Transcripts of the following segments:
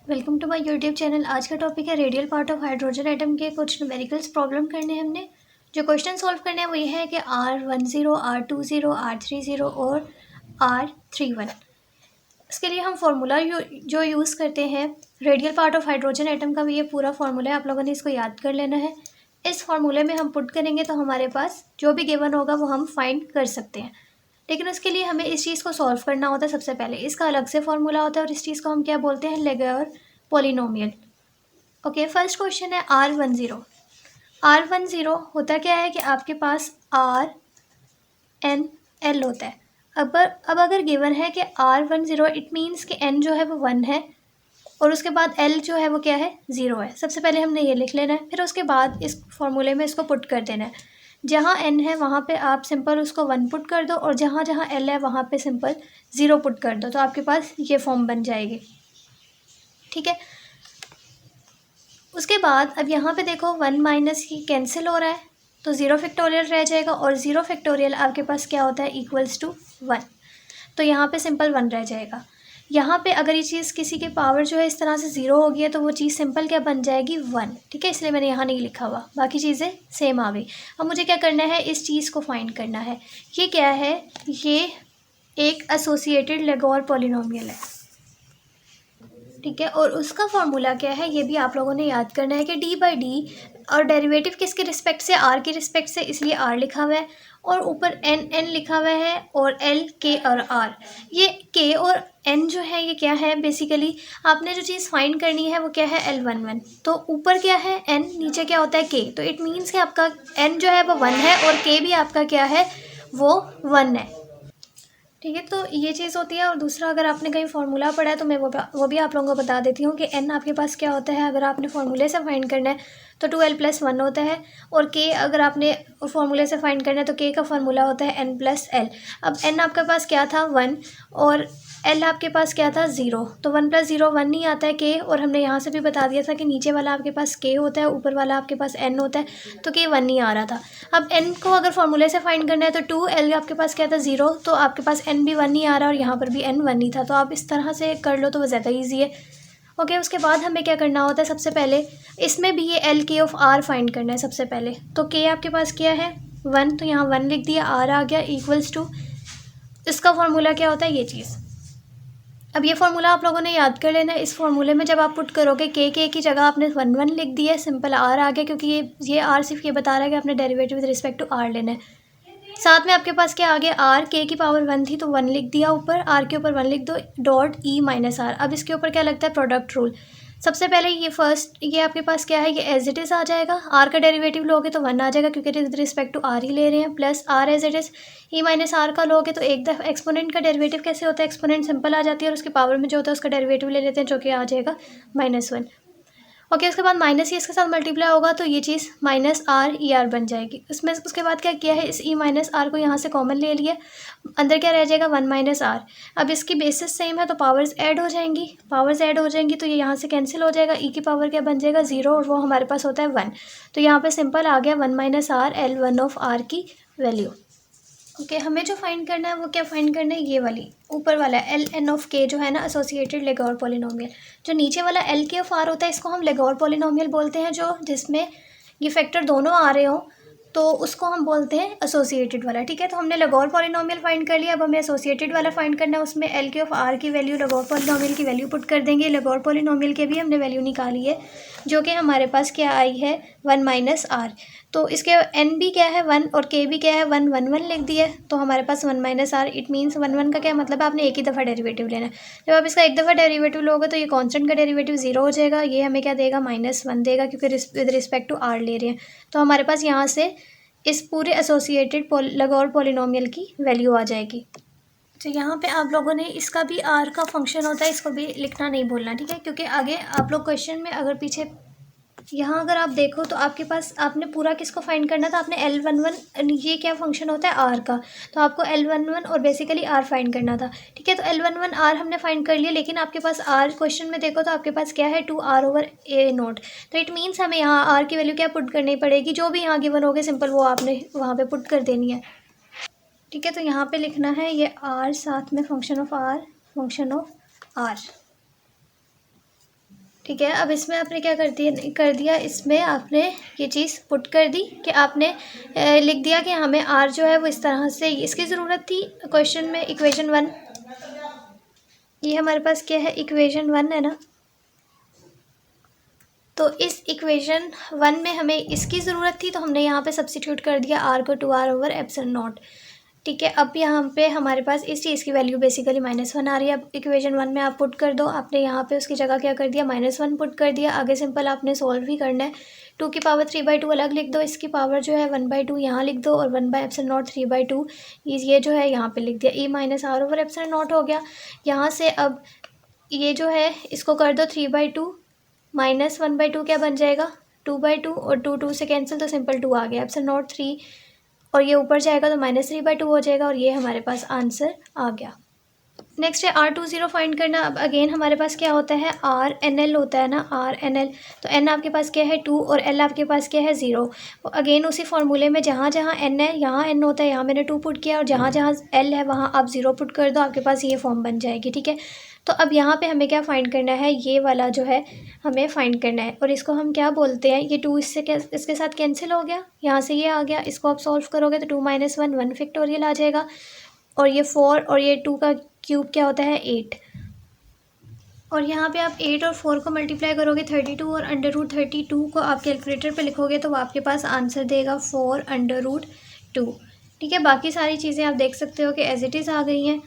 Welcome to my YouTube channel. आज का topic है radial part of hydrogen atom के कुछ न्यूमेरिकल्स प्रॉब्लम करने हैं हमने। जो क्वेश्चन सॉल्व करने हैं वो ये है कि R10, R20, R30 और R31। इसके लिए हम फार्मूला जो यूज़ करते हैं radial part of hydrogen atom का भी ये पूरा फार्मूला है, आप लोगों ने इसको याद कर लेना है। इस फार्मूले में हम पुट करेंगे तो हमारे पास जो भी गिवन होगा वो हम फाइंड कर सकते हैं। लेकिन उसके लिए हमें इस चीज़ को सॉल्व करना होता है। सबसे पहले इसका अलग से फार्मूला होता है और इस चीज़ को हम क्या बोलते हैं, लेगोर पोलिनोमियल। ओके, फर्स्ट क्वेश्चन है R10। R10 होता क्या है कि आपके पास RNL होता है। अब अगर गिवन है कि R10 इट मीन्स कि N जो है वो 1 है और उसके बाद L जो है वो क्या है, 0 है। सबसे पहले हमने ये लिख लेना है, फिर उसके बाद इस फॉर्मूले में इसको पुट कर देना है। जहाँ N है वहाँ पे आप सिंपल उसको 1 पुट कर दो और जहाँ जहाँ L है वहाँ पे सिंपल 0 पुट कर दो, तो आपके पास ये फॉर्म बन जाएगी। ठीक है, उसके बाद अब यहाँ पे देखो 1 माइनस ही कैंसिल हो रहा है तो 0 फैक्टोरियल रह जाएगा और 0 फैक्टोरियल आपके पास क्या होता है, इक्वल्स टू 1। तो यहाँ पे सिंपल 1 रह जाएगा। यहाँ पे अगर ये चीज़ किसी के पावर जो है इस तरह से 0 हो गई है तो वो चीज़ सिंपल क्या बन जाएगी, 1। ठीक है, इसलिए मैंने यहाँ नहीं लिखा हुआ, बाकी चीज़ें सेम आ गई। अब मुझे क्या करना है, इस चीज़ को फाइंड करना है। ये क्या है, ये एक एसोसिएटेड लेगोर पॉलिनोमियल है। ठीक है, और उसका फॉर्मूला क्या है ये भी आप लोगों ने याद करना है कि d/d और डेरिवेटिव किसके रिस्पेक्ट से, r के रिस्पेक्ट से, इसलिए r लिखा हुआ है और ऊपर n लिखा हुआ है और l, k और r। ये k और n जो है ये क्या है, बेसिकली आपने जो चीज़ फाइंड करनी है वो क्या है, L11। तो ऊपर क्या है n, नीचे क्या होता है k, तो इट मीन्स कि आपका n जो है वो 1 है और k भी आपका क्या है, वो 1 है। ठीक है, तो ये चीज़ होती है। और दूसरा, अगर आपने कहीं फार्मूला पढ़ा है तो मैं वो भी आप लोगों को बता देती हूँ कि n आपके पास क्या होता है, अगर आपने फार्मूले से फाइंड करना है तो 2l+1 होता है। और k अगर आपने फार्मूले से फाइंड करना है तो k का फार्मूला होता है n+l। अब n आपके पास क्या था, 1, और l आपके पास क्या था, 0। तो 1 + 0 1 नहीं आता है k, और हमने यहाँ से भी बता दिया था कि नीचे वाला आपके पास k होता है, ऊपर वाला आपके पास n होता है, तो k 1 नहीं आ रहा था। अब n को अगर फॉर्मूले से फाइंड करना है तो 2l आपके पास क्या था, 0, तो आपके पास n भी 1 नहीं आ रहा और यहाँ पर भी n 1 नहीं था। तो आप इस तरह से कर लो तो वो ज़्यादा ईजी है। ओके, उसके बाद हमें क्या करना होता है, सबसे पहले इसमें भी ये l k of r find करना है सबसे पहले। तो k आपके पास क्या है, 1, तो यहाँ 1 लिख दिया, r आ गया, इक्वल्स टू इसका फॉर्मूला क्या होता है, ये चीज़। अब ये फार्मूला आप लोगों ने याद कर लेना है। इस फार्मूले में जब आप पुट करोगे के की जगह आपने 1 1 लिख दिया है, सिंपल आर आ गया, क्योंकि ये आर सिर्फ ये बता रहा है कि आपने derivative with respect to r लेना है। साथ में आपके पास क्या आ गया, आर, के की पावर 1 थी तो 1 लिख दिया ऊपर, आर के ऊपर 1 लिख दो, डॉट ई माइनस आर। अब इसके ऊपर क्या लगता है, प्रोडक्ट रूल। सबसे पहले ये आपके पास क्या है, ये एज इट इज़ आ जाएगा। आर का डेरिवेटिव लोगे तो 1 आ जाएगा क्योंकि विद रिस्पेक्ट टू आर ही ले रहे हैं, plus r as it is. E minus r का लोगे तो एक दफ़ा एक्सपोनेंट का डेरिवेटिव कैसे होता है, एक्सपोनेंट सिंपल आ जाती है और उसके पावर में जो होता है उसका डेरिवेटिव ले लेते हैं, जो कि आ जाएगा -1। ओके, उसके बाद माइनस ही इसके साथ मल्टीप्लाई होगा तो ये चीज़ -r बन जाएगी। उसमें उसके बाद क्या किया है, इस e-r को यहाँ से कॉमन ले लिया, अंदर क्या रह जाएगा, 1 - r। अब इसकी बेसिस सेम है तो पावर्स ऐड हो जाएंगी, तो ये यहाँ से कैंसिल हो जाएगा। e की पावर क्या बन जाएगा, 0, और वो हमारे पास होता है 1। तो यहाँ पे सिंपल आ गया 1 - r, L1 ऑफ r की वैल्यू। ओके, हमें जो फाइंड करना है वो क्या फाइंड करना है, ये वाली ऊपर वाला Ln ऑफ k जो है ना, एसोसिएटेड लेगोर पॉलिनोमियल। जो नीचे वाला L k ऑफ r होता है इसको हम लेगोर पॉलिनोमियल बोलते हैं, जो जिसमें ये फैक्टर दोनों आ रहे हों तो उसको हम बोलते हैं एसोसिएटेड वाला। ठीक है, तो हमने लेगोर पॉलिनोमियल फाइंड कर लिया, अब हमें एसोसिएटेड वाला फाइंड करना है। उसमें L k ऑफ r की वैल्यू लेगोर पॉलिनोमियल की वैल्यू पुट कर देंगे। लेगोर पॉलिनोमियल के भी हमने वैल्यू निकाली है जो कि हमारे पास क्या आई है, 1 - r। तो इसके n भी क्या है, 1, और k भी क्या है, 1 1 1 लिख दिया है। तो हमारे पास 1 - r, इट मीन्स 1 1 का क्या मतलब है, आपने एक ही दफ़ा डेरिवेटिव लेना है। जब आप इसका एक दफ़ा डेरिवेटिव लोगे तो ये कांस्टेंट का डेरिवेटिव 0 हो जाएगा, ये हमें क्या देगा, -1 देगा, क्योंकि विद रिस्पेक्ट टू r ले रहे हैं। तो हमारे पास यहाँ से इस पूरे एसोसिएटेड लेगोर पॉलिनोमियल की वैल्यू आ जाएगी। तो यहाँ पे आप लोगों ने इसका भी r का फंक्शन होता है, इसको भी लिखना नहीं भूलना। ठीक है, क्योंकि आगे आप लोग क्वेश्चन में अगर पीछे यहाँ अगर आप देखो तो आपके पास आपने पूरा किसको फाइंड करना था, आपने L11, ये क्या फंक्शन होता है, r का, तो आपको L11 और बेसिकली r फाइंड करना था। ठीक है, तो L11 r हमने फाइंड कर लिया, लेकिन आपके पास r क्वेश्चन में देखो तो आपके पास क्या है, 2r/a0। तो इट मीन्स हमें यहाँ r की वैल्यू क्या पुट करनी पड़ेगी, जो भी यहाँ गिवन होगे सिंपल वो आपने वहाँ पर पुट कर देनी है। ठीक है, तो यहाँ पर लिखना है ये r, साथ में function of r, function of r। ठीक है। अब इसमें आपने क्या कर दिया इसमें आपने ये चीज़ पुट कर दी कि आपने लिख दिया कि हमें आर जो है वो इस तरह से इसकी ज़रूरत थी क्वेश्चन में। इक्वेशन 1 ये हमारे पास क्या है, इक्वेशन 1 है ना, तो इस इक्वेशन 1 में हमें इसकी ज़रूरत थी तो हमने यहाँ पे सब्स्टिट्यूट कर दिया आर को 2r ओवर एप्सिलॉन नॉट। ठीक है। अब यहाँ पे हमारे पास इस चीज़ की वैल्यू बेसिकली -1 आ रही है। अब इक्वेशन 1 में आप पुट कर दो, आपने यहाँ पे उसकी जगह क्या कर दिया, -1 पुट कर दिया। आगे सिंपल आपने सॉल्व ही करना है। 2 की पावर 3/2 अलग लिख दो, इसकी पावर जो है 1/2 यहाँ लिख दो और 1/एप्सिलॉन नॉट 3/2 ये जो है यहाँ पे लिख दिया। E minus R over epsilon nought हो गया। यहाँ से अब ये जो है इसको कर दो 3/2 -1/2 क्या बन जाएगा 2/2 और 2 से कैंसिल तो सिंपल 2 आ गया। एप्सिलॉन नॉट 3 और ये ऊपर जाएगा तो -3/2 हो जाएगा और ये हमारे पास आंसर आ गया। नेक्स्ट है R20 फाइंड करना। अब अगेन हमारे पास क्या होता है, RNL होता है ना, RNL। तो N आपके पास क्या है 2 और L आपके पास क्या है 0। अगेन उसी फॉर्मूले में जहाँ जहाँ N है यहाँ N होता है, यहाँ मैंने 2 पुट किया और जहाँ जहाँ L है वहाँ आप 0 पुट कर दो, आपके पास ये फॉर्म बन जाएगी। ठीक है। तो अब यहाँ पे हमें क्या फ़ाइंड करना है, ये वाला जो है हमें फ़ाइंड करना है और इसको हम क्या बोलते हैं, ये 2 इससे क्या इसके साथ कैंसिल हो गया, यहाँ से ये आ गया। इसको आप सॉल्व करोगे तो 2 - 1 1 फैक्टोरियल आ जाएगा और ये 4 और ये 2 का क्यूब क्या होता है 8। और यहाँ पे आप 8 और 4 को मल्टीप्लाई करोगे 32 और √32 को आप कैलकुलेटर पे लिखोगे तो वो आपके पास आंसर देगा 4√2। ठीक है। बाकी सारी चीज़ें आप देख सकते हो कि एज इट इज़ आ गई हैं।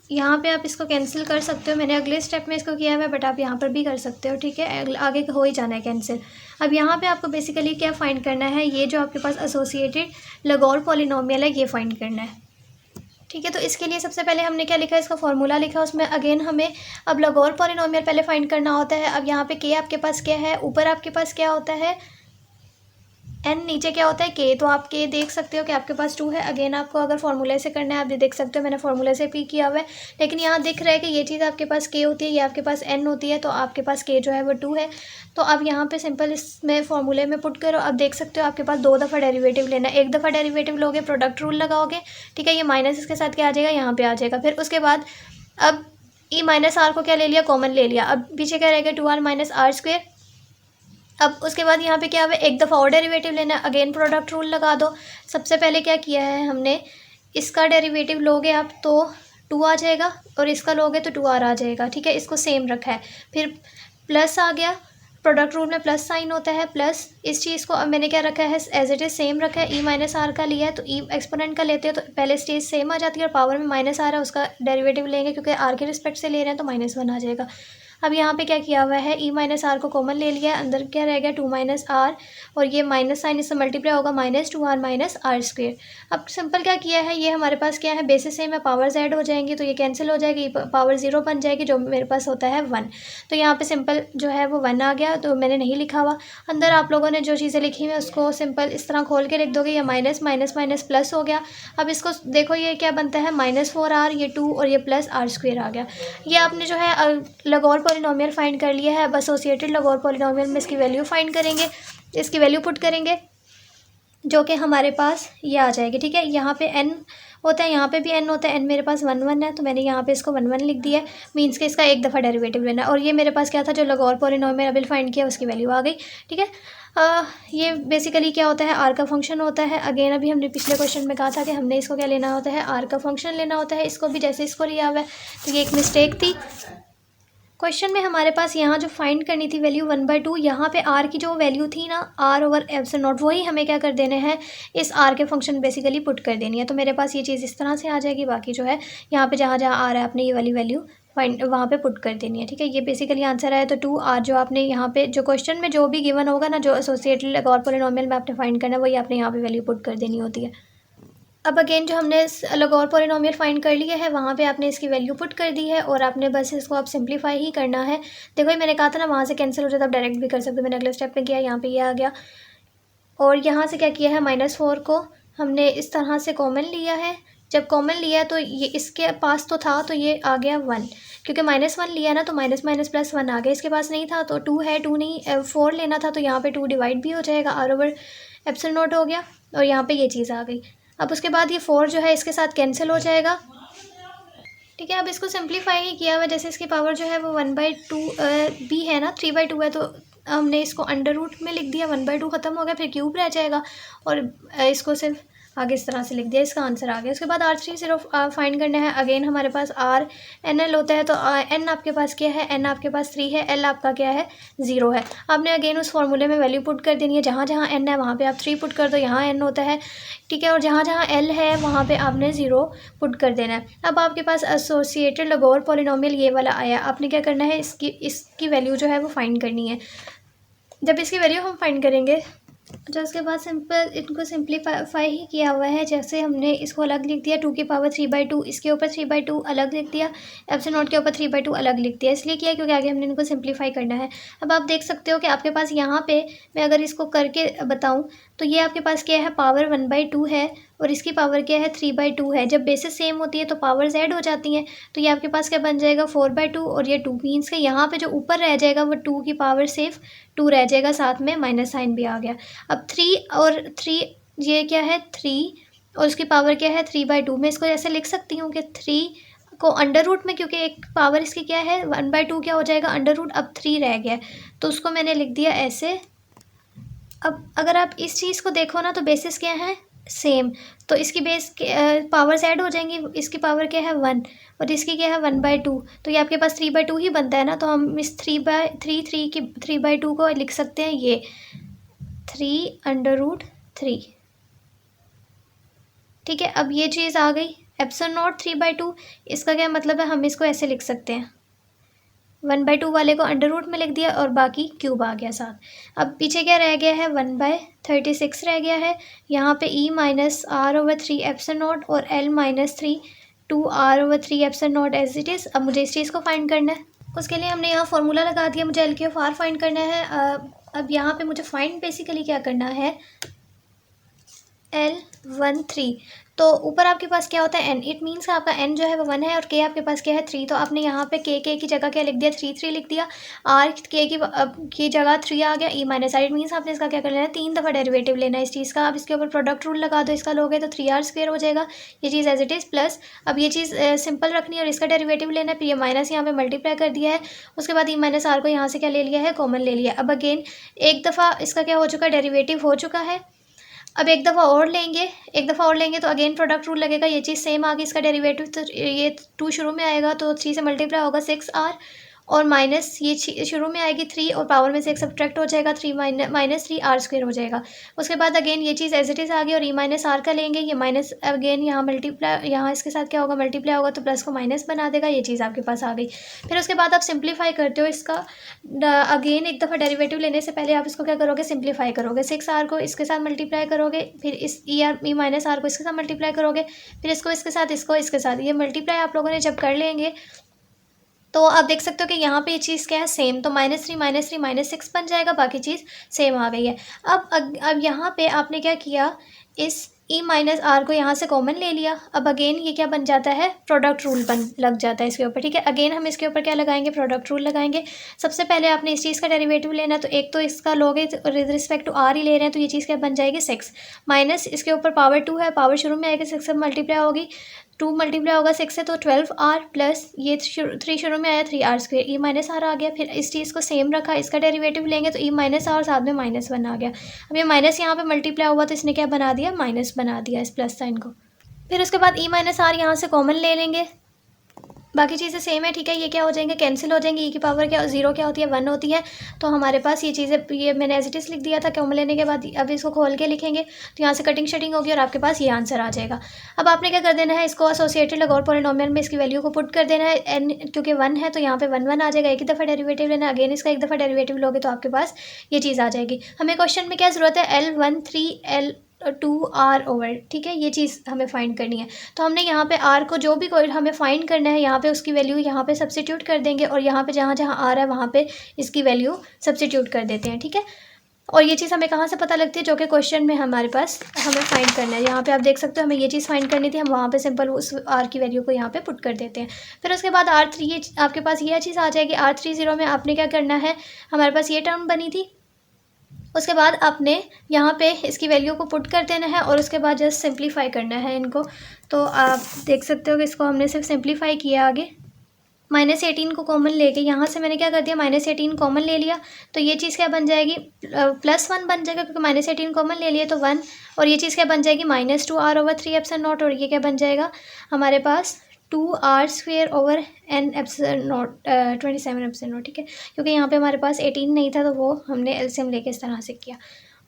यहाँ पे आप इसको कैंसिल कर सकते हो, मैंने अगले स्टेप में इसको किया हुआ है बट आप यहाँ पर भी कर सकते हो। ठीक है। आगे हो ही जाना है कैंसिल। अब यहाँ पे आपको बेसिकली क्या फ़ाइंड करना है, ये जो आपके पास एसोसिएटेड लगोर पॉलिनोमियल है ये फ़ाइंड करना है। ठीक है। तो इसके लिए सबसे पहले हमने क्या लिखा, इसका फॉर्मूला लिखा, उसमें अगेन हमें अब लगोर पॉलिनोमियल पहले फाइंड करना होता है। अब यहाँ पे के आपके पास क्या है, ऊपर आपके पास क्या होता है n, नीचे क्या होता है के। तो आप के देख सकते हो कि आपके पास 2 है। अगेन आपको अगर फॉर्मूले से करना है आप ये देख सकते हो मैंने फॉर्मूले से पी किया हुआ है, लेकिन यहाँ दिख रहा है कि ये चीज़ आपके पास के होती है, ये आपके पास n होती है, तो आपके पास के जो है वो 2 है। तो अब यहाँ पे सिंपल इसमें फॉर्मूले में पुट करो। अब देख सकते हो आपके पास 2 दफ़ा डेरिवेटिव लेना है। एक दफ़ा डेरिवेटिव लोगे प्रोडक्ट रूल लगाओगे। ठीक है। ये माइनस इसके साथ क्या आ जाएगा, यहाँ पे आ जाएगा। फिर उसके बाद अब ई माइनस आर को क्या ले लिया, कॉमन ले लिया। अब पीछे क्या रहेगा 2r - r²। अब उसके बाद यहाँ पे क्या है, एक दफ़ा और डेरिवेटिव लेना है। अगेन प्रोडक्ट रूल लगा दो। सबसे पहले क्या किया है हमने, इसका डेरिवेटिव लोगे आप तो 2 आ जाएगा और इसका लोगे तो 2r आ जाएगा। ठीक है। इसको सेम रखा है। फिर प्लस आ गया, प्रोडक्ट रूल में प्लस साइन होता है, प्लस इस चीज़ को अब मैंने क्या रखा है एज इट इज़ सेम रखा है। ई माइनस आर का लिया है तो ई एक्सपोनेंट का लेते हो तो पहले स्टेज सेम आ जाती है और पावर में माइनस आ रहा है उसका डेरिवेटिव लेंगे क्योंकि आर के रिस्पेक्ट से ले रहे हैं तो -1 आ जाएगा। अब यहाँ पे क्या किया हुआ है, ई माइनस आर को कॉमन ले लिया, अंदर क्या रह गया 2 - r और ये माइनस साइन इससे मल्टीप्लाई होगा -2r - r²। अब सिंपल क्या किया है, ये हमारे पास क्या है बेसिस सेम है, पावर्स ऐड हो जाएंगी तो ये कैंसिल हो जाएगी, पावर 0 बन जाएगी जो मेरे पास होता है 1। तो यहाँ पे सिंपल जो है वो 1 आ गया, तो मैंने नहीं लिखा हुआ। अंदर आप लोगों ने जो चीज़ें लिखी हुई उसको सिंपल इस तरह खोल के लिख दोगे, ये माइनस माइनस माइनस प्लस हो गया। अब इसको देखो ये क्या बनता है -4r, ये 2 और ये प्लस r² आ गया। ये आपने जो है लगोर पॉलिनोमियल फाइंड कर लिया है। अब एसोसिएटेड लगोर पॉलिनोमियल में इसकी वैल्यू फाइंड करेंगे, इसकी वैल्यू पुट करेंगे जो कि हमारे पास ये आ जाएगी। ठीक है। यहाँ पे n होता है, यहाँ पे भी n होता है, n मेरे पास 1 1 है तो मैंने यहाँ पे इसको 1 1 लिख दिया है, मीन्स कि इसका एक दफ़ा डेरिवेटिव लेना है। और ये मेरे पास क्या था, जो लगोर पॉलिनोमियल अभी फाइंड किया उसकी वैल्यू आ गई। ठीक है। ये बेसिकली क्या होता है, आर का फंक्शन होता है। अगेन अभी हमने पिछले क्वेश्चन में कहा था कि हमने इसको क्या लेना होता है, आर का फंक्शन लेना होता है। इसको भी जैसे इसको लिया हुआ है तो ये एक मिस्टेक थी क्वेश्चन में। हमारे पास यहाँ जो फाइंड करनी थी वैल्यू 1/2, यहाँ पे आर की जो वैल्यू थी ना आर ओवर एप्सिलॉन नॉट, वही हमें क्या कर देने हैं, इस आर के फंक्शन बेसिकली पुट कर देनी है। तो मेरे पास ये चीज़ इस तरह से आ जाएगी। बाकी जो है यहाँ पे जहाँ जहाँ आ रहा है आपने ये वाली वैल्यू फाइंड वहाँ पे पुट कर देनी है। ठीक है। ये बेसिकली आंसर आया तो 2r जो आपने यहाँ पे जो क्वेश्चन में जो भी गिवन होगा ना, जो एसोसिएटेड लगोर पॉलिनोमियल में आपने फाइंड करना है वही आपने यहाँ पे वैल्यू पुट कर देनी होती है। अब अगेन जो हमने लगोर पॉलिनोमियल फाइंड कर लिया है वहाँ पे आपने इसकी वैल्यू पुट कर दी है और आपने बस इसको आप सिंप्लीफाई ही करना है। देखो ये मैंने कहा था ना वहाँ से कैंसिल हो जाता, आप डायरेक्ट भी कर सकते हो। मैंने अगले स्टेप में किया, यहाँ पे ये आ गया और यहाँ से क्या किया है, -4 को हमने इस तरह से कॉमन लिया है। जब कॉमन लिया तो ये इसके पास तो था तो ये आ गया 1, क्योंकि -1 लिया ना तो माइनस माइनस प्लस 1 आ गया। इसके पास नहीं था तो 2 है, 2 नहीं 4 लेना था तो यहाँ पे 2 डिवाइड भी हो जाएगा, r ओवर एप्सिलॉन नॉट हो गया और यहाँ पे ये चीज़ आ गई। अब उसके बाद ये 4 जो है इसके साथ कैंसिल हो जाएगा। ठीक है, अब इसको सिंप्लीफाई ही किया हुआ, जैसे इसकी पावर जो है वो 1/2 भी है ना, 3/2 है, तो हमने इसको अंडर रूट में लिख दिया, 1/2 ख़त्म हो गया, फिर क्यूब रह जाएगा और इसको सिर्फ आगे इस तरह से लिख दिया, इसका आंसर आ गया। उसके बाद R3 ज़ीरो फाइंड करना है। अगेन हमारे पास R एन एल होता है, तो n आपके पास क्या है, n आपके पास 3 है, l आपका क्या है 0 है। आपने अगेन उस फॉर्मूले में वैल्यू पुट कर देनी है, जहाँ जहाँ n है वहाँ पे आप 3 पुट कर दो, यहाँ n होता है, ठीक है, और जहाँ जहाँ l है वहाँ पे आपने 0 पुट कर देना है। अब आपके पास एसोसिएटेड लैगोर पॉलिनोमियल ये वाला आया, आपने क्या करना है, इसकी वैल्यू जो है वो फाइंड करनी है। जब इसकी वैल्यू हम फाइंड करेंगे, जो उसके बाद सिंपल इनको सिंप्लीफाई ही किया हुआ है, जैसे हमने इसको अलग लिख दिया 2 की पावर 3/2, इसके ऊपर 3/2 अलग लिख दिया, एप्सिलॉन नॉट के ऊपर 3/2 अलग लिख दिया। इसलिए किया क्योंकि आगे हमने इनको सिंप्लीफाई करना है। अब आप देख सकते हो कि आपके पास यहाँ पे मैं अगर इसको करके बताऊँ तो ये आपके पास क्या है, पावर 1/2 है और इसकी पावर क्या है 3/2 है। जब बेसिस सेम होती है तो पावर्स ऐड हो जाती हैं, तो ये आपके पास क्या बन जाएगा 4/2 और ये 2 मीन्स के यहाँ पे जो ऊपर रह जाएगा वो 2 की पावर सिर्फ 2 रह जाएगा, साथ में माइनस साइन भी आ गया। अब 3 और 3 ये क्या है 3 और उसकी पावर क्या है 3/2। मैं इसको ऐसे लिख सकती हूँ कि 3 को अंडर रूट में, क्योंकि एक पावर इसकी क्या है 1/2 क्या हो जाएगा अंडर रूट, अब 3 रह गया तो उसको मैंने लिख दिया ऐसे। अब अगर आप इस चीज़ को देखो ना तो बेसिस क्या है सेम, तो इसकी बेस पावर्स ऐड हो जाएंगी, इसकी पावर क्या है 1 और इसकी क्या है 1/2, तो ये आपके पास 3/2 ही बनता है ना, तो हम इस 3/2 को लिख सकते हैं ये 3/√3। ठीक है, अब ये चीज़ आ गई एप्सिलॉन नॉट 3/2, इसका क्या मतलब है, हम इसको ऐसे लिख सकते हैं 1/2 वाले को अंडर रूट में लिख दिया और बाकी क्यूब आ गया साथ। अब पीछे क्या रह गया है 1/36 रह गया है। यहाँ पे e-r/3 एप्सिलॉन नॉट और l-3 2r/3 epsilon nought as it is. अब मुझे इस चीज़ को फाइंड करना है, उसके लिए हमने यहाँ फॉर्मूला लगा दिया, मुझे LQ फाइंड करना है। अब यहाँ पे मुझे फाइंड बेसिकली क्या करना है L13, तो ऊपर आपके पास क्या होता है n, इट मीन्स आपका n जो है वो 1 है और k आपके पास क्या है 3, तो आपने यहाँ पे k की जगह क्या लिख दिया 3 लिख दिया, r k की जगह 3 आ गया, e-r, इट मीन्स आपने इसका क्या कर लेना है 3 दफ़ा डेरिवेटिव लेना है इस चीज़ का। अब इसके ऊपर प्रोडक्ट रूल लगा दो, इसका लोगे तो 3r² हो जाएगा, ये चीज़ एज इट इज़ प्लस। अब ये चीज़ सिंपल रखनी है और इसका डेरिवेटिव लेना है, फिर ये माइनस यहाँ पे मल्टीप्लाई कर दिया है, उसके बाद e-r को यहाँ से क्या ले लिया है कॉमन ले लिया। अब अगेन एक दफ़ा इसका क्या हो चुका है डेरिवेटिव हो चुका है, अब एक दफ़ा और लेंगे तो अगेन प्रोडक्ट रूल लगेगा, ये चीज़ सेम आ गई, इसका डेरिवेटिव तो ये 2 शुरू में आएगा तो 3 से मल्टीप्लाई होगा 6r और माइनस ये शुरू में आएगी 3 और पावर में से 1 सब्ट्रैक्ट हो जाएगा 3 माइनस 3r² हो जाएगा। उसके बाद अगेन ये चीज़ एज इट इज़ आ गई और e-r का लेंगे, ये माइनस अगेन यहाँ मल्टीप्लाई, यहाँ इसके साथ क्या होगा मल्टीप्लाई होगा तो प्लस को माइनस बना देगा, ये चीज़ आपके पास आ गई। फिर उसके बाद आप सिंप्लीफाई करते हो इसका, अगेन एक दफ़ा डेरिवेटिव लेने से पहले आप इसको क्या करोगे सिंप्लीफाई करोगे, 6r को इसके साथ मल्टीप्लाई करोगे, फिर इस e-r को इसके साथ मल्टीप्लाई करोगे, फिर इसको इसके साथ, इसको इसके साथ, ये मल्टीप्लाई आप लोगों ने जब कर लेंगे तो आप देख सकते हो कि यहाँ पे ये चीज़ क्या है सेम, तो -3 -6 बन जाएगा, बाकी चीज़ सेम आ गई है। अब यहाँ पे आपने क्या किया, इस e-r को यहाँ से कॉमन ले लिया, अब अगेन ये क्या बन जाता है प्रोडक्ट रूल लग जाता है इसके ऊपर। ठीक है, अगेन हम इसके ऊपर क्या लगाएंगे प्रोडक्ट रूल लगाएंगे। सबसे पहले आपने इस चीज़ का डेरिवेटिव लेना, तो एक तो इसका लोगे विद रिस्पेक्ट टू r ही ले रहे हैं, तो ये चीज़ क्या बन जाएगी 6 माइनस इसके ऊपर पावर 2 है, पावर शुरू में आएगी 6 से मल्टीप्लाई होगी, 2 मल्टीप्लाई होगा 6 से तो 12r प्लस ये 3 शुरू में आया 3r², e-r आ गया। फिर इस चीज़ को सेम रखा, इसका डेरिवेटिव लेंगे तो e-r साथ में -1 आ गया। अब ये माइनस यहाँ पे मल्टीप्लाई हुआ तो इसने क्या बना दिया माइनस बना दिया इस प्लस साइन को। फिर उसके बाद e-r यहाँ से कॉमन ले लेंगे, बाकी चीज़ें सेम है। ठीक है, ये क्या हो जाएंगे कैंसिल हो जाएंगे, e की पावर क्या 0 क्या होती है 1 होती है, तो हमारे पास ये चीज़ें ये मैंने एज इट इज़ लिख दिया था कॉमन लेने के बाद। अब इसको खोल के लिखेंगे तो यहाँ से कटिंग शटिंग होगी और आपके पास ये आंसर आ जाएगा। अब आपने क्या कर देना है, इसको एसोसिएटेड लैगोर पॉलिनोमियल में इसकी वैल्यू को पुट कर देना है, n क्योंकि 1 है तो यहाँ पे 1 1 आ जाएगा, एक ही दफ़ा डेरिवेटिव लेना, अगेन इसका एक दफ़ा डेरिवेटिव लोगे तो आपके पास ये चीज़ आ जाएगी। हमें क्वेश्चन में क्या ज़रूरत है L13 L2r/, ठीक है, ये चीज़ हमें फाइंड करनी है। तो हमने यहाँ पे r को जो भी कोई हमें फाइंड करना है यहाँ पे उसकी वैल्यू यहाँ पे सब्सिट्यूट कर देंगे और यहाँ पे जहाँ जहाँ r है वहाँ पे इसकी वैल्यू सब्सिट्यूट कर देते हैं। ठीक है, और ये चीज़ हमें कहाँ से पता लगती है, जो कि क्वेश्चन में हमारे पास हमें फाइंड करना है। यहाँ पे आप देख सकते हो हमें ये चीज़ फाइंड करनी थी, हम वहाँ पे सिंपल उस r की वैल्यू को यहाँ पे पुट कर देते हैं। फिर उसके बाद R3 ये आपके पास ये चीज़ आ जाएगी। R30 में आपने क्या करना है, हमारे पास ये टर्म बनी थी उसके बाद आपने यहाँ पे इसकी वैल्यू को पुट कर देना है और उसके बाद जस्ट सिंप्लीफाई करना है इनको। तो आप देख सकते हो कि इसको हमने सिर्फ सिंप्लीफाई किया आगे। -18 को कॉमन लेके यहाँ से मैंने क्या कर दिया, -18 कॉमन ले लिया, तो ये चीज़ क्या बन जाएगी, +1 बन जाएगा क्योंकि -18 कॉमन ले लिया तो 1। और ये चीज़ क्या बन जाएगी, -2r/3 और ये क्या बन जाएगा हमारे पास 2r² / n 27 ठीक है, क्योंकि यहाँ पे हमारे पास 18 नहीं था तो वो हमने एलसीएम लेके इस तरह से किया।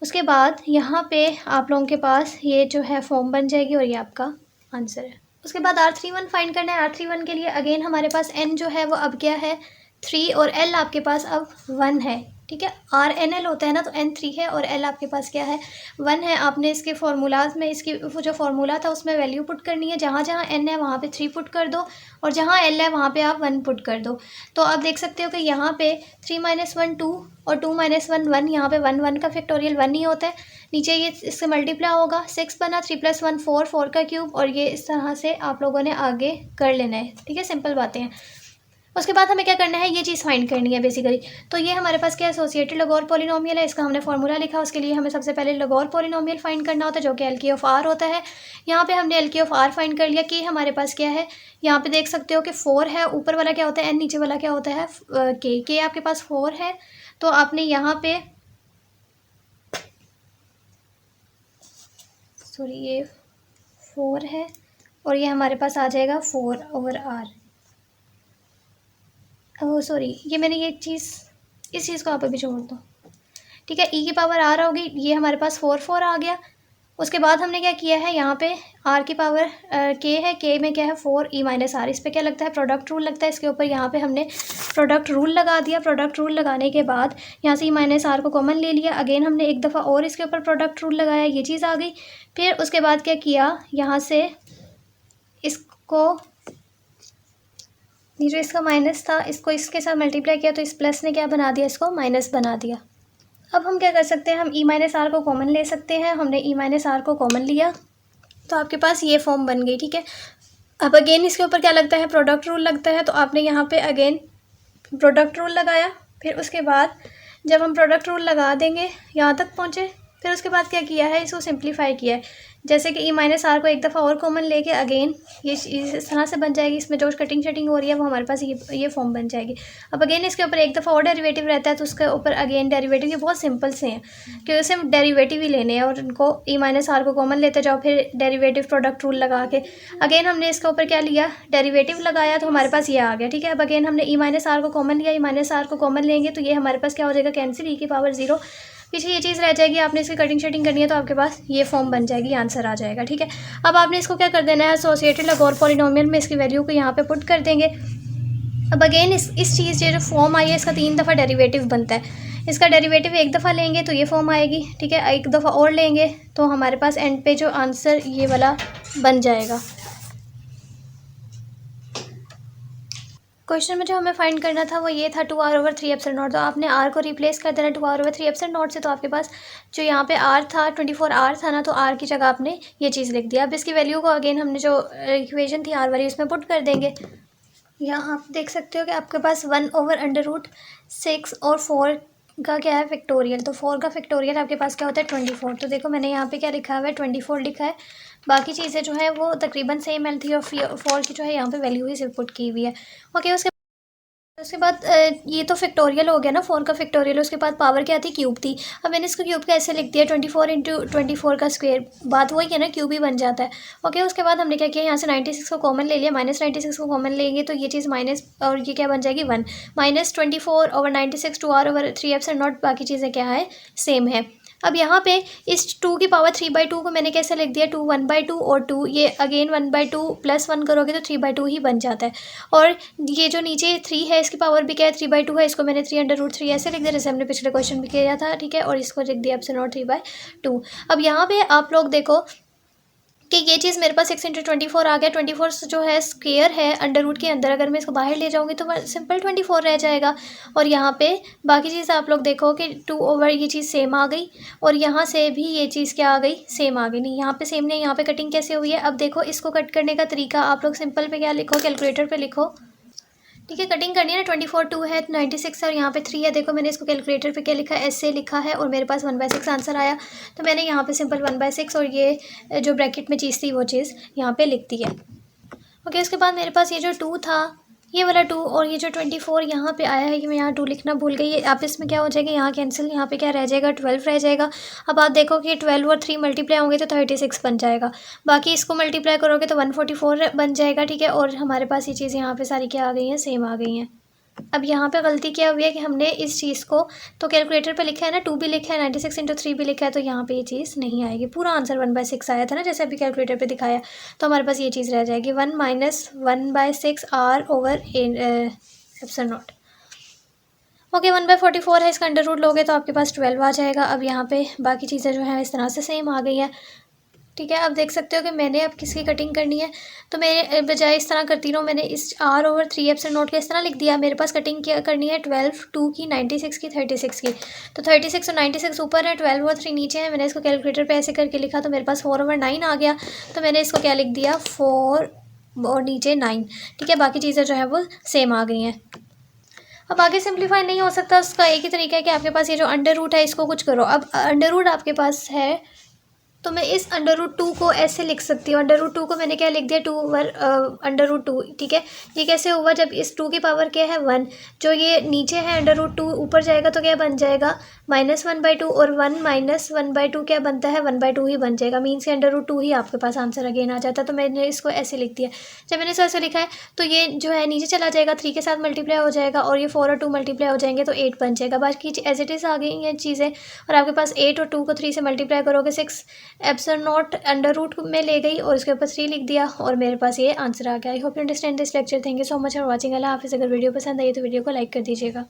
उसके बाद यहाँ पे आप लोगों के पास ये जो है फॉर्म बन जाएगी और ये आपका आंसर है। उसके बाद R31 फाइंड करना है। R31 के लिए अगेन हमारे पास n जो है वो अब क्या है 3 और l आपके पास अब 1 है, ठीक है। RNL होता है ना, तो n 3 है और l आपके पास क्या है 1 है। आपने इसके फार्मूलाज में इसकी वो जो फार्मूला था उसमें वैल्यू पुट करनी है, जहाँ जहाँ n है वहाँ पे 3 पुट कर दो और जहाँ l है वहाँ पे आप 1 पुट कर दो। तो आप देख सकते हो कि यहाँ पे 3 - 1 2 और 2 - 1 1, यहाँ पे 1 1 का फैक्टोरियल 1 ही होता है। नीचे ये इससे मल्टीप्लाई होगा, 6 बना, 3 + 1 4, 4 का क्यूब, और ये इस तरह से आप लोगों ने आगे कर लेना है, ठीक है। सिंपल बातें हैं। उसके बाद हमें क्या करना है, ये चीज़ फाइंड करनी है बेसिकली। तो ये हमारे पास क्या एसोसिएटेड लैगोर पॉलिनोमियल है, इसका हमने फार्मूला लिखा। उसके लिए हमें सबसे पहले लैगोर पॉलिनोमियल फाइंड करना होता है जो कि LK ऑफ R होता है। यहाँ पे हमने LK ऑफ R फाइंड कर लिया कि हमारे पास क्या है, यहाँ पे देख सकते हो कि 4 है, ऊपर वाला क्या होता है n, नीचे वाला क्या होता है K आपके पास 4 है। तो आपने यहाँ पे सॉरी ये 4 है और ये हमारे पास आ जाएगा 4/R। ओह सॉरी, ये मैंने ये चीज़ इस चीज़ को आप अभी छोड़ दो, ठीक है। e की पावर r होगी, ये हमारे पास 4 आ गया। उसके बाद हमने क्या किया है, यहाँ पे r की पावर k है, k में क्या है 4e - r, इस पर क्या लगता है प्रोडक्ट रूल लगता है इसके ऊपर। यहाँ पे हमने प्रोडक्ट रूल लगा दिया। प्रोडक्ट रूल लगाने के बाद यहाँ से e - r को कॉमन ले लिया। अगेन हमने एक दफ़ा और इसके ऊपर प्रोडक्ट रूल लगाया, ये चीज़ आ गई। फिर उसके बाद क्या किया, यहाँ से इसको, ये जो इसका माइनस था इसको इसके साथ मल्टीप्लाई किया तो इस प्लस ने क्या बना दिया, इसको माइनस बना दिया। अब हम क्या कर सकते हैं, हम e - r को कॉमन ले सकते हैं। हमने e - r को कॉमन लिया तो आपके पास ये फॉर्म बन गई, ठीक है। अब अगेन इसके ऊपर क्या लगता है, प्रोडक्ट रूल लगता है। तो आपने यहाँ पे अगेन प्रोडक्ट रूल लगाया। फिर उसके बाद जब हम प्रोडक्ट रूल लगा देंगे यहाँ तक पहुँचे, फिर उसके बाद क्या किया है, इसको सिंप्लीफाई किया है। जैसे कि e - r को एक दफ़ा और कॉमन लेके अगेन ये इस तरह से बन जाएगी। इसमें जो कटिंग शटिंग हो रही है वो हमारे पास ये फॉर्म बन जाएगी। अब अगेन इसके ऊपर एक दफ़ा और डेरिवेटिव रहता है तो उसके ऊपर अगेन डेरिवेटिव, ये बहुत सिंपल से हैं क्योंकि सिर्फ डेरिवेटिव ही लेने हैं और उनको e - r को कॉमन लेते जाओ, फिर डेरिवेटिव प्रोडक्ट रूल लगा के अगेन हमने इसके ऊपर क्या लिया, डेरिवेटिव लगाया तो हमारे पास ये आ गया, ठीक है। अब अगेन हमने e - r को कॉमन लिया, e - r को कॉमन लेंगे तो ये हमारे पास क्या हो जाएगा, कैंसिल, e की पावर 0, पीछे ये चीज़ रह जाएगी। आपने इसकी कटिंग शटिंग करनी है तो आपके पास ये फॉर्म बन जाएगी, आंसर आ जाएगा, ठीक है। अब आपने इसको क्या कर देना है, एसोसिएटेड लैगोर पॉलिनोमियल में इसकी वैल्यू को यहाँ पे पुट कर देंगे। अब अगेन इस चीज़ ये जो फॉर्म आई है इसका 3 दफ़ा डेरिवेटिव बनता है। इसका डेरिवेटिव एक दफ़ा लेंगे तो ये फॉर्म आएगी, ठीक है। एक दफ़ा और लेंगे तो हमारे पास एंड पे जो आंसर ये वाला बन जाएगा। क्वेश्चन में जो हमें फाइंड करना था वो ये था 2r/3 तो आपने r को रिप्लेस कर देना 2r/3 से। तो आपके पास जो यहाँ पे r था 24r था ना, तो r की जगह आपने ये चीज़ लिख दिया। अब इसकी वैल्यू को अगेन हमने जो इक्वेशन थी r वाली उसमें पुट कर देंगे। यहाँ आप देख सकते हो कि आपके पास 1/√6 और 4 का क्या है फैक्टोरियल। तो 4 का फैक्टोरियल आपके पास क्या होता है 24। तो देखो मैंने यहाँ पे क्या लिखा हुआ है 24 लिखा है, बाकी चीज़ें जो है वो तकरीबन सेम एल थी और 4 की जो है यहाँ पे वैल्यू ही सिर्फ पुट की हुई है। ओके, उसके बाद ये तो फैक्टोरियल हो गया ना 4 का फैक्टोरियल। उसके बाद पावर क्या थी, क्यूब थी। अब मैंने इसको क्यूब का ऐसे लिख दिया 24 × 24 का स्क्वायर, बात वही है ना, क्यूब ही बन जाता है। ओके, उसके बाद हमने क्या किया, यहाँ से 96 को कॉमन ले लिया, -96 को कॉमन लेंगे तो ये चीज़ माइनस और ये क्या बन जाएगी 1, -24/96 2r/3 बाकी चीज़ें क्या है सेम है। अब यहाँ पे इस 2 की पावर 3/2 को मैंने कैसे लिख दिया 2 1/2 और 2 ये अगेन 1/2 + 1 करोगे तो 3/2 ही बन जाता है। और ये जो नीचे 3 है इसकी पावर भी क्या है 3/2 है, इसको मैंने 3/√3 ऐसे लिख दिया जैसे हमने पिछले क्वेश्चन भी किया था, ठीक है। और इसको लिख दिया / 3/2। अब यहाँ पे आप लोग देखो कि ये चीज़ मेरे पास 6 × 24 आ गया। 24 जो है स्क्वायर है अंडर रूट के अंदर, अगर मैं इसको बाहर ले जाऊँगी तो सिंपल 24 रह जाएगा। और यहाँ पे बाकी चीज़ आप लोग देखो कि 2 ये चीज़ सेम आ गई और यहाँ से भी ये चीज़ क्या आ गई, सेम आ गई। नहीं यहाँ पे सेम नहीं, यहाँ पे कटिंग कैसे हुई है। अब देखो इसको कट करने का तरीका आप लोग सिंपल पे क्या लिखो, कैलकुलेटर पे लिखो, ठीक है, कटिंग करनी है ना। 24 2 है, 96 है और यहाँ पे 3 है। देखो मैंने इसको कैलकुलेटर पे क्या लिखा है, ऐसे लिखा है और मेरे पास 1/6 आंसर आया। तो मैंने यहाँ पे सिंपल 1/6 और ये जो ब्रैकेट में चीज़ थी वो चीज़ यहाँ पे लिख दी है। ओके, उसके बाद मेरे पास ये जो 2 था, ये वाला 2 और ये जो 24 यहाँ पे आया है, ये मैं यहाँ 2 लिखना भूल गई। आप इसमें क्या हो जाएगा, यहाँ कैंसिल, यहाँ पे क्या रह जाएगा, 12 रह जाएगा। अब आप देखो कि 12 और 3 मल्टीप्लाई होंगे तो 36 बन जाएगा। बाकी इसको मल्टीप्लाई करोगे तो 144 बन जाएगा। ठीक है, और हमारे पास ये चीज़ यहाँ पे सारी क्या आ गई हैं, सेम आ गई हैं। अब यहाँ पे गलती क्या हुई है कि हमने इस चीज़ को तो कैलकुलेटर पे लिखा है ना, 2 भी लिखा है, 96 × 3 भी लिखा है, तो यहाँ पे ये चीज़ नहीं आएगी। पूरा आंसर 1/6 आया था ना जैसे अभी कैलकुलेटर पे दिखाया, तो हमारे पास ये चीज़ रह जाएगी 1 - 1/6 r/(ε0)। ओके, 1/44 है, इसका अंडर रूट लोगे तो आपके पास 12 आ जाएगा। अब यहाँ पे बाकी चीज़ें जो हैं इस तरह से सेम आ गई हैं। ठीक है, अब देख सकते हो कि मैंने अब किसकी कटिंग करनी है, तो मेरे बजाय इस तरह करती रहूँ, मैंने इस r/3 के इस तरह लिख दिया। मेरे पास कटिंग क्या करनी है, 12 2 की, 96 की, 36 की। तो 36 और 96 ऊपर है, 12 और 3 नीचे है। मैंने इसको कैलकुलेटर पे ऐसे करके लिखा तो मेरे पास 4/9 आ गया। तो मैंने इसको क्या लिख दिया, 4 और नीचे 9। ठीक है, बाकी चीज़ें जो है वो सेम आ गई हैं। अब आगे सिंप्लीफाई नहीं हो सकता, उसका एक ही तरीका है कि आपके पास ये जो अंडर रूट है इसको कुछ करो। अब अंडर रूट आपके पास है तो मैं इस √2 को ऐसे लिख सकती हूँ। √2 को मैंने क्या लिख दिया, 2/√2। ठीक है, ये कैसे हुआ, जब इस 2 की पावर क्या है 1, जो ये नीचे है √2 ऊपर जाएगा तो क्या बन जाएगा -1/2 और 1 - 1/2 क्या बनता है 1/2 ही बन जाएगा। मीन्स के √2 ही आपके पास आंसर अगेन आ जाता है। तो मैंने इसको ऐसे लिख दिया। जब मैंने इसको ऐसे लिखा है तो ये जो है नीचे चला जाएगा, 3 के साथ मल्टीप्लाई हो जाएगा और ये 4 और 2 मल्टीप्लाई हो जाएंगे तो 8 बन जाएगा। बाकी एज इट इज़ आ गई ये चीज़ें। और आपके पास 8 और 2 को 3 से मल्टीप्लाई करोगे 6 ε0 अंडर रूट में ले गई और उसके ऊपर 3 लिख दिया और मेरे पास ये आंसर आ गया। I hope you understand this lecture. Thank you so much for watching. अल्लाह हाफिज़। अगर वीडियो पसंद आई तो वीडियो को लाइक कर दीजिएगा।